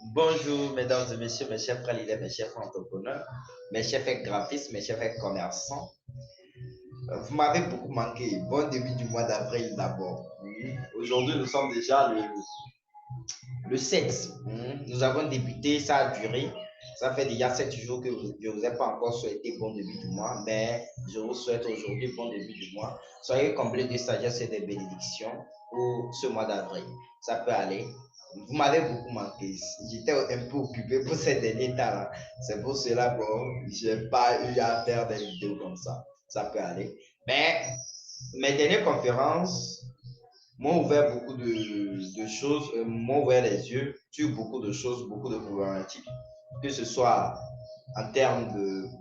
Bonjour, mesdames et messieurs, mes chers frères leaders, mes chers frères entrepreneurs, mes chers frères graphistes, mes chers frères commerçants. Vous m'avez beaucoup manqué. Bon début du mois d'avril d'abord. Aujourd'hui, nous sommes déjà le 7. Nous avons débuté, ça a duré. Ça fait déjà 7 jours que je ne vous ai pas encore souhaité bon début du mois, mais je vous souhaite aujourd'hui bon début du mois. Soyez comblés de sagesse et de bénédictions pour ce mois d'avril. Ça peut aller. Vous m'avez beaucoup manqué. J'étais un peu occupé pour ces derniers temps-là. C'est pour cela que je n'ai pas eu à faire des vidéos comme ça. Ça peut aller. Mais mes dernières conférences m'ont ouvert beaucoup de choses, m'ont ouvert les yeux sur beaucoup de choses, beaucoup de problématiques, que ce soit en termes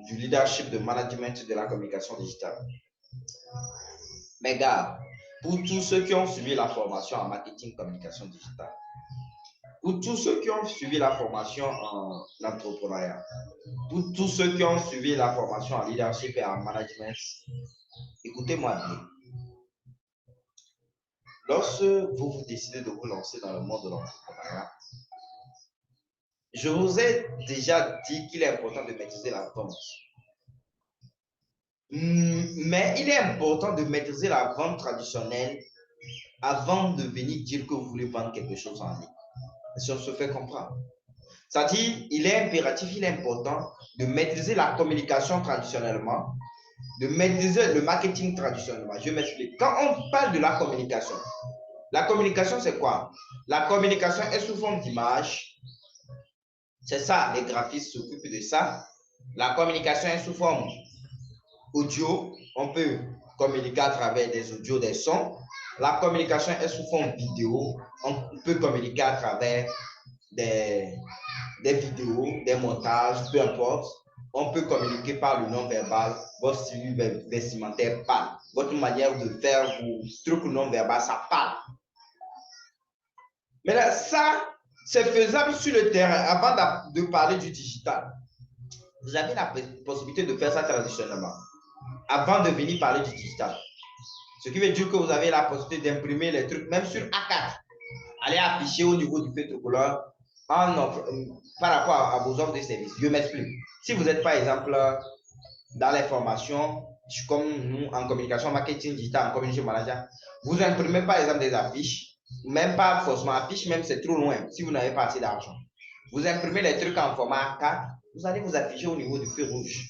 du leadership, de management, de la communication digitale. Mais gars, pour tous ceux qui ont suivi la formation en marketing communication digitale, pour tous ceux qui ont suivi la formation en entrepreneuriat, pour tous ceux qui ont suivi la formation en leadership et en management, écoutez-moi bien. Lorsque vous décidez de vous lancer dans le monde de l'entrepreneuriat, je vous ai déjà dit qu'il est important de maîtriser la vente. Mais il est important de maîtriser la vente traditionnelle avant de venir dire que vous voulez vendre quelque chose en ligne. Si on se fait comprendre. C'est-à-dire, il est impératif, il est important de maîtriser la communication traditionnellement, de maîtriser le marketing traditionnellement. Je m'explique. Quand on parle de la communication, c'est quoi? La communication est sous forme d'image. C'est ça, les graphistes s'occupent de ça. La communication est sous forme audio. On peut communiquer à travers des audios, des sons. La communication est sous forme vidéo. On peut communiquer à travers des vidéos, des montages, peu importe. On peut communiquer par le non-verbal. Votre style vestimentaire parle. Votre manière de faire vos trucs non-verbal, ça parle. Mais là, ça, c'est faisable sur le terrain avant de parler du digital. Vous avez la possibilité de faire ça traditionnellement avant de venir parler du digital. Ce qui veut dire que vous avez la possibilité d'imprimer les trucs, même sur A4. Allez afficher au niveau du feutre couleur par rapport à vos offres de services. Je m'explique. Si vous êtes, par exemple, dans les formations, comme nous, en communication, marketing digital, en community manager, vous imprimez, par exemple, des affiches, même pas forcément affiches, même c'est trop loin, si vous n'avez pas assez d'argent. Vous imprimez les trucs en format A4, vous allez vous afficher au niveau du feu rouge.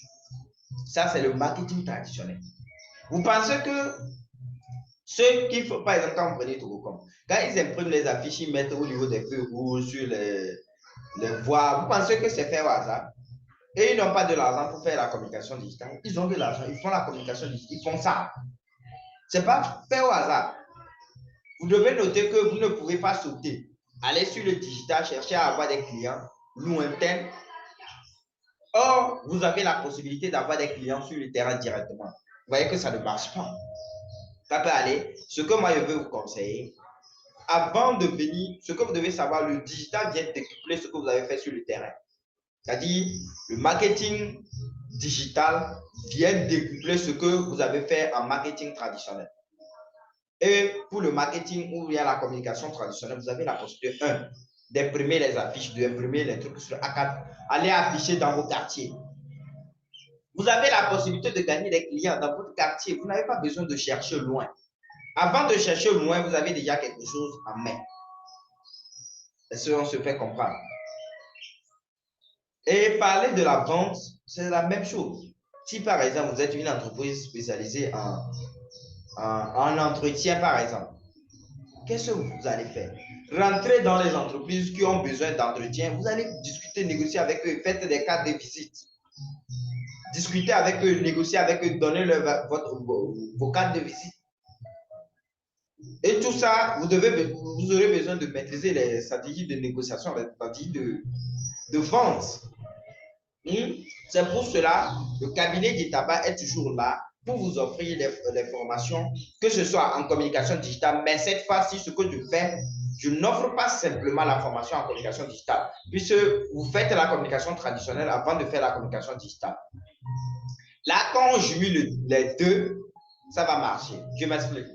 Ça, c'est le marketing traditionnel. Vous pensez que ceux qui font, par exemple, quand vous prenez Togocom, quand ils impriment les affiches, ils mettent au niveau des feux rouges, sur les voies, vous pensez que c'est fait au hasard? Et ils n'ont pas de l'argent pour faire la communication digitale. Ils ont de l'argent, ils font la communication digitale, ils font ça. C'est pas fait au hasard. Vous devez noter que vous ne pouvez pas sauter. Allez sur le digital, chercher à avoir des clients lointains. Or, vous avez la possibilité d'avoir des clients sur le terrain directement. Vous voyez que ça ne marche pas. Ça peut aller. Ce que moi, je veux vous conseiller, avant de venir, ce que vous devez savoir, le digital vient décupler ce que vous avez fait sur le terrain. C'est-à-dire, le marketing digital vient décupler ce que vous avez fait en marketing traditionnel. Et pour le marketing ou bien la communication traditionnelle, vous avez la possibilité, d'imprimer les affiches, d'imprimer les trucs sur A4, aller afficher dans vos quartiers. Vous avez la possibilité de gagner des clients dans votre quartier. Vous n'avez pas besoin de chercher loin. Avant de chercher loin, vous avez déjà quelque chose en main. Est-ce qu'on se fait comprendre? Et parler de la vente, c'est la même chose. Si par exemple, vous êtes une entreprise spécialisée en entretien, par exemple, qu'est-ce que vous allez faire? Rentrez dans les entreprises qui ont besoin d'entretien, vous allez discuter, négocier avec eux, faites des cartes de visite. Discutez avec eux, négocier avec eux, donnez-leur vos cartes de visite. Et tout ça, vous aurez besoin de maîtriser les stratégies de négociation, les stratégies de vente. C'est pour cela que le cabinet d'Itaba est toujours là pour vous offrir les formations, que ce soit en communication digitale, mais cette fois-ci, ce que je fais, je n'offre pas simplement la formation en communication digitale, puisque vous faites la communication traditionnelle avant de faire la communication digitale. Là, quand on jumelle les deux, ça va marcher. Je m'explique.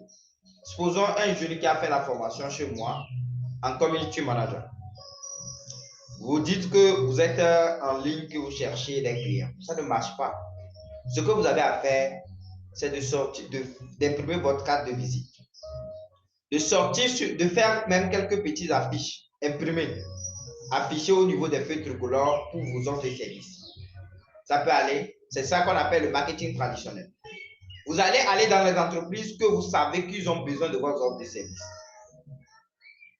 Supposons un jeune qui a fait la formation chez moi en community manager. Vous dites que vous êtes en ligne, que vous cherchez des clients. Ça ne marche pas. Ce que vous avez à faire, c'est de sortir, d'imprimer votre carte de visite. De sortir, de faire même quelques petites affiches imprimées, affichées au niveau des feuilles tricolores pour vos offres et services. Ça peut aller. C'est ça qu'on appelle le marketing traditionnel. Vous allez aller dans les entreprises que vous savez qu'ils ont besoin de vos offres et services.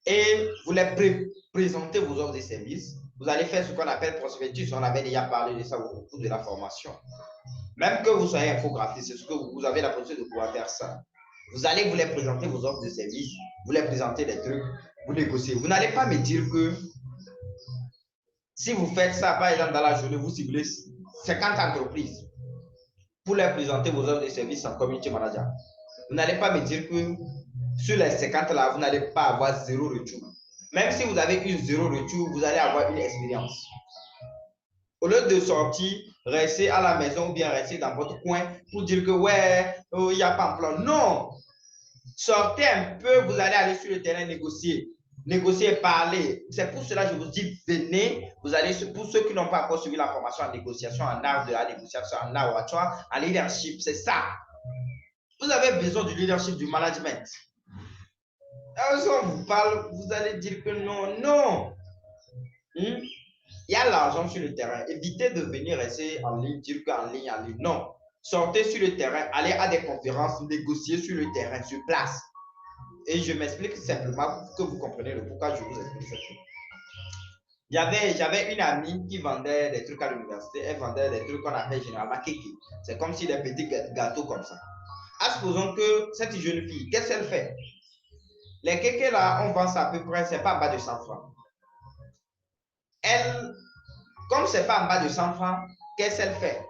Et vous les présentez vos offres et services. Vous allez faire ce qu'on appelle prospectus. On avait déjà parlé de ça au cours de la formation. Même que vous soyez infographiste, c'est ce que vous avez la possibilité de pouvoir faire ça. Vous allez vous les présenter vos offres de services, vous les présenter des trucs, vous négociez. Vous n'allez pas me dire que si vous faites ça, par exemple, dans la journée, vous ciblez 50 entreprises pour leur présenter vos offres de services en community manager. Vous n'allez pas me dire que sur les 50 là, vous n'allez pas avoir zéro retour. Même si vous avez eu zéro retour, vous allez avoir une expérience. Au lieu de sortir, rester à la maison ou bien rester dans votre coin pour dire que ouais, il n'y a pas de plan. Non! Sortez un peu, vous allez aller sur le terrain négocier. Négocier, parler. C'est pour cela que je vous dis, venez, vous allez, pour ceux qui n'ont pas encore suivi la formation en négociation, en art de la négociation, en art oratoire, en leadership, c'est ça. Vous avez besoin du leadership, du management. Si on vous parle, vous allez dire que non, non. Il y a l'argent sur le terrain. Évitez de venir rester en ligne, dire qu'en ligne, en ligne. Non. Sortez sur le terrain, allez à des conférences, négociez sur le terrain, sur place. Et je m'explique simplement pour que vous compreniez le pourquoi je vous explique cette chose. J'avais une amie qui vendait des trucs à l'université. Elle vendait des trucs qu'on appelle généralement kiki. C'est comme si des petits gâteaux comme ça. Supposons que cette jeune fille, qu'est-ce qu'elle fait? Les kékés là, on vend ça à peu près, c'est pas en bas de 100 francs. Elle, comme c'est pas en bas de 100 francs, qu'est-ce qu'elle fait?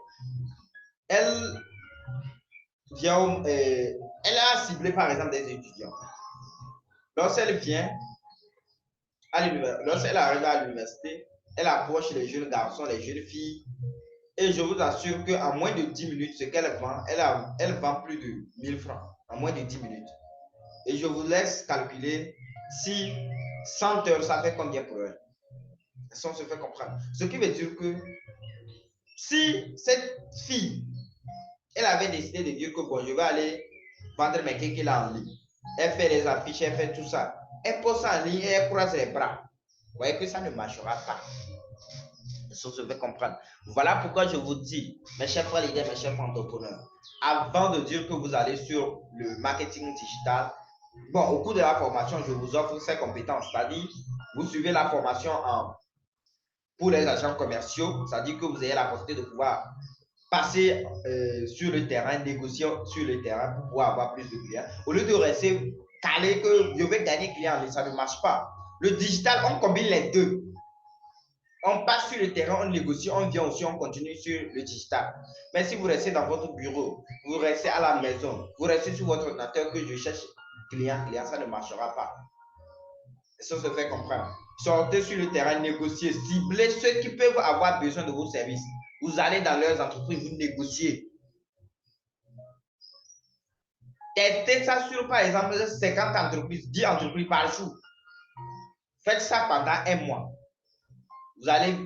Elle vient, elle a ciblé par exemple des étudiants. Lorsqu'elle vient à l'université, lorsqu'elle arrive à l'université, elle approche les jeunes garçons, les jeunes filles, et je vous assure qu'en moins de 10 minutes, ce qu'elle vend, elle vend plus de 1000 francs en moins de 10 minutes. Et je vous laisse calculer si 100 heures, ça fait combien pour elle? Si on se fait comprendre. Ce qui veut dire que si cette fille, elle avait décidé de dire que bon, je vais aller vendre mes kékés là en ligne. Elle fait les affiches, elle fait tout ça. Elle pose ça en ligne et elle croise les bras. Vous voyez que ça ne marchera pas. Si on se fait comprendre. Voilà pourquoi je vous dis, mes chers frères leaders, mes chers entrepreneurs, avant de dire que vous allez sur le marketing digital, bon, au cours de la formation, je vous offre ces compétences. C'est-à-dire, vous suivez la formation pour les agents commerciaux, c'est-à-dire que vous ayez la possibilité de pouvoir passer sur le terrain, négocier sur le terrain pour pouvoir avoir plus de clients. Au lieu de rester calé que je vais gagner client en ligne, ça ne marche pas. Le digital, on combine les deux. On passe sur le terrain, on négocie, on vient aussi, on continue sur le digital. Mais si vous restez dans votre bureau, vous restez à la maison, vous restez sur votre ordinateur que je cherche client, ça ne marchera pas. Ça se fait comprendre. Sortez sur le terrain, négociez, ciblez ceux qui peuvent avoir besoin de vos services. Vous allez dans leurs entreprises, vous négociez. Testez ça sur, par exemple, 50 entreprises, 10 entreprises par jour. Faites ça pendant un mois. Vous allez,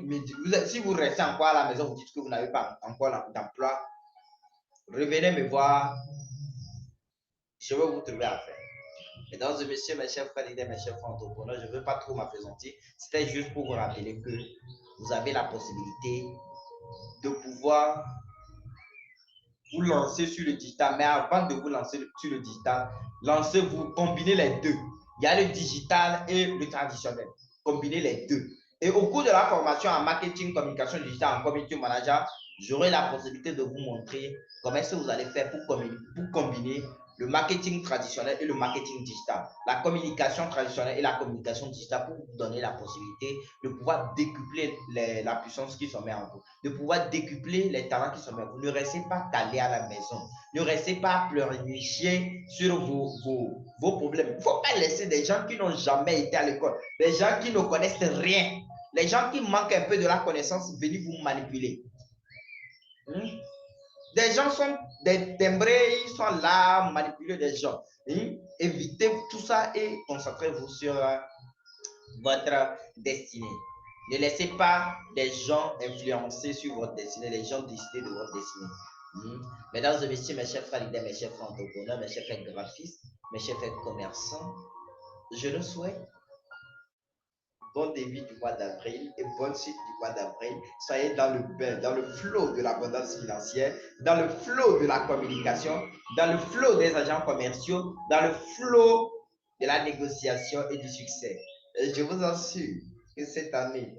si vous restez encore à la maison, vous dites que vous n'avez pas encore d'emploi, revenez me voir. Je vais vous trouver à faire. Mesdames et messieurs, mes chers frères leaders, mes chers frères entrepreneurs, je ne veux pas trop m'appesantir. C'était juste pour vous rappeler que vous avez la possibilité de pouvoir vous lancer sur le digital. Mais avant de vous lancer sur le digital, lancez-vous, combinez les deux. Il y a le digital et le traditionnel. Combinez les deux. Et au cours de la formation en marketing, communication digitale, en community manager, j'aurai la possibilité de vous montrer comment est-ce que vous allez faire pour combiner le marketing traditionnel et le marketing digital. La communication traditionnelle et la communication digitale pour vous donner la possibilité de pouvoir décupler la puissance qui se met en vous, de pouvoir décupler les talents qui se mettent en vous. Ne restez pas calé à la maison. Ne restez pas pleurnicher sur vos problèmes. Il ne faut pas laisser des gens qui n'ont jamais été à l'école, des gens qui ne connaissent rien, les gens qui manquent un peu de la connaissance venir vous manipuler. Des gens sont des timbrés, ils sont là, manipuler des gens. Évitez tout ça et concentrez-vous sur votre destinée. Ne laissez pas les gens influencer sur votre destinée, les gens décider de votre destinée. Mesdames et messieurs, mes chers frères leaders, mes chers frères entrepreneurs, mes chers frères graphistes, mes chers frères commerçants, je nous souhaite bon début du mois d'avril et bonne suite du mois d'avril. Soyez dans le bain, dans le flot de l'abondance financière, dans le flot de la communication, dans le flot des agents commerciaux, dans le flot de la négociation et du succès. Et je vous assure que cette année,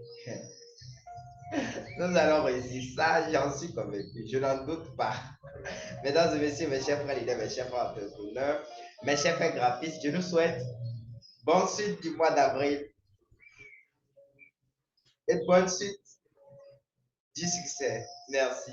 nous allons réussir. Ça, j'en suis convaincu. Je n'en doute pas. Mesdames et messieurs, mes chers frères leaders, mes chers frères entrepreneurs, mes chers frères graphistes, je nous souhaite bonne suite du mois d'avril et bonne suite du succès. Merci.